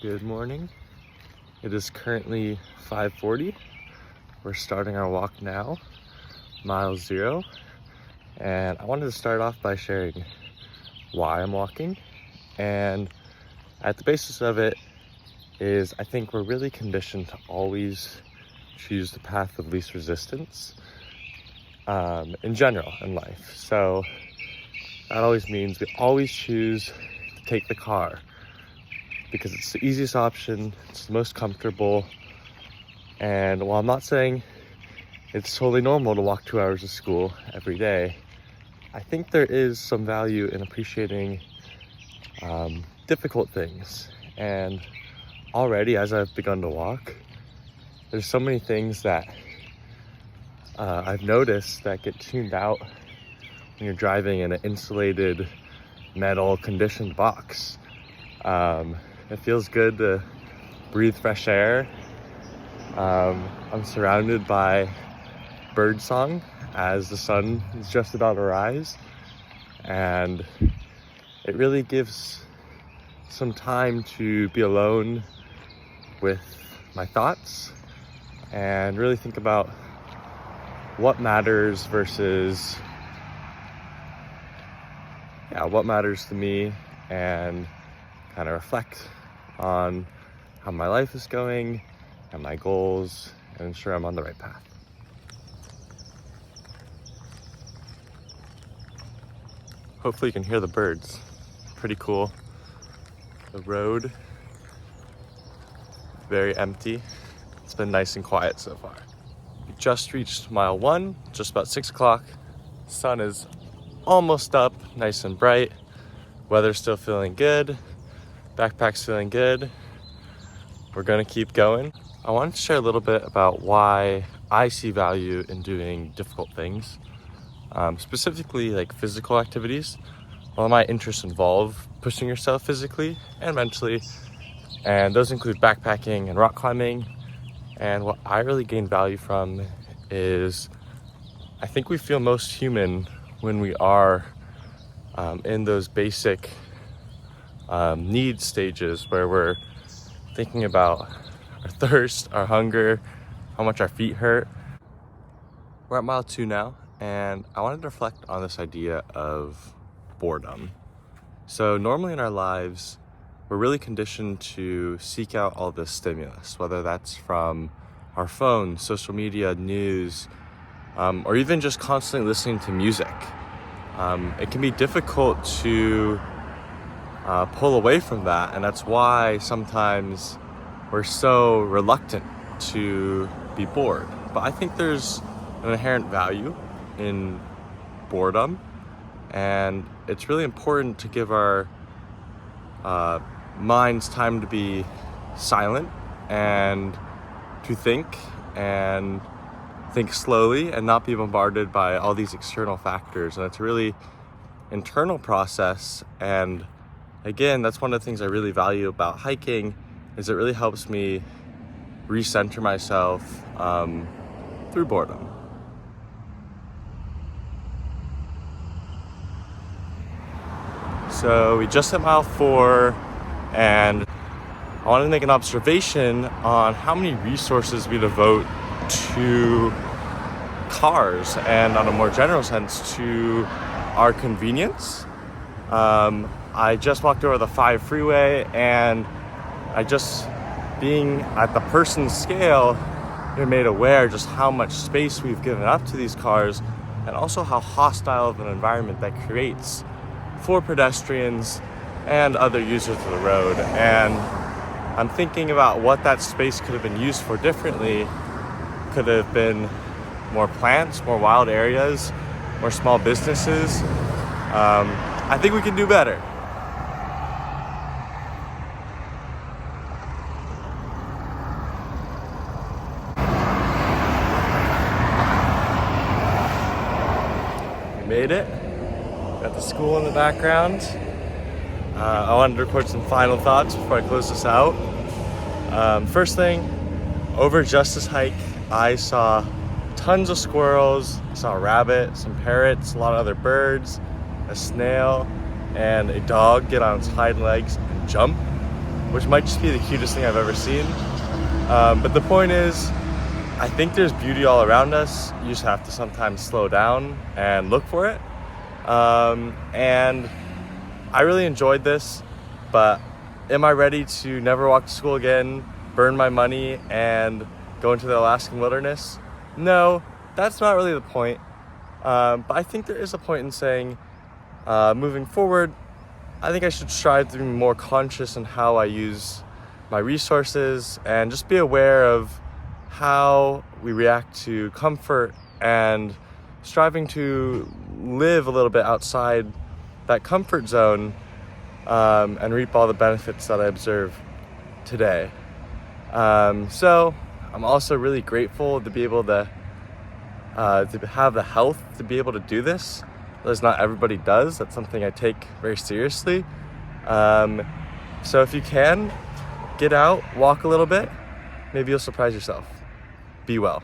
Good morning. It is currently 5:40. We're starting our walk now, mile 0. And I wanted to start off by sharing why I'm walking. And at the basis of it is I think we're really conditioned to always choose the path of least resistance in general in life. So that always means we always choose to take the car because it's the easiest option, it's the most comfortable. And while I'm not saying it's totally normal to walk 2 hours to school every day, I think there is some value in appreciating difficult things. And already as I've begun to walk, there's so many things that I've noticed that get tuned out when you're driving in an insulated metal conditioned box. It feels good to breathe fresh air. I'm surrounded by bird song as the sun is just about to rise, and it really gives some time to be alone with my thoughts and really think about what matters versus what matters to me, and kind of reflect on how my life is going and my goals and ensure I'm on the right path. Hopefully you can hear the birds. Pretty cool. The road, very empty. It's been nice and quiet so far. We just reached mile 1, just about 6 o'clock. Sun is almost up, nice and bright. Weather's still feeling good. Backpack's feeling good. We're gonna keep going. I wanted to share a little bit about why I see value in doing difficult things, specifically like physical activities. All my interests involve pushing yourself physically and mentally, and those include backpacking and rock climbing. And what I really gain value from is I think we feel most human when we are in those basic need stages where we're thinking about our thirst, our hunger, how much our feet hurt. We're at mile 2 now, and I wanted to reflect on this idea of boredom. So normally in our lives, we're really conditioned to seek out all this stimulus, whether that's from our phones, social media, news, or even just constantly listening to music. It can be difficult to pull away from that, and that's why sometimes we're so reluctant to be bored. But I think there's an inherent value in boredom, and it's really important to give our minds time to be silent and to think slowly and not be bombarded by all these external factors. And it's a really internal process, and again, that's one of the things I really value about hiking, is it really helps me recenter myself through boredom. So we just hit mile 4, and I wanted to make an observation on how many resources we devote to cars, and on a more general sense to our convenience. I just walked over the 5 freeway, and being at the person scale, you're made aware just how much space we've given up to these cars, and also how hostile of an environment that creates for pedestrians and other users of the road. And I'm thinking about what that space could have been used for differently. Could have been more plants, more wild areas, more small businesses. I think we can do better. We made it. Got the school in the background. I wanted to record some final thoughts before I close this out. First thing, over just this hike, I saw tons of squirrels, I saw a rabbit, some parrots, a lot of other birds, a snail, and a dog get on its hind legs and jump. which might just be the cutest thing I've ever seen. But the point is, I think there's beauty all around us. You just have to sometimes slow down and look for it. And I really enjoyed this, but am I ready to never walk to school again, burn my money, and go into the Alaskan wilderness? No, that's not really the point. But I think there is a point in saying, moving forward, I think I should strive to be more conscious in how I use my resources and just be aware of how we react to comfort and striving to live a little bit outside that comfort zone, and reap all the benefits that I observe today. So I'm also really grateful to be able to have the health to be able to do this. As not everybody does. That's something I take very seriously. So if you can, get out, walk a little bit. Maybe you'll surprise yourself. Be well.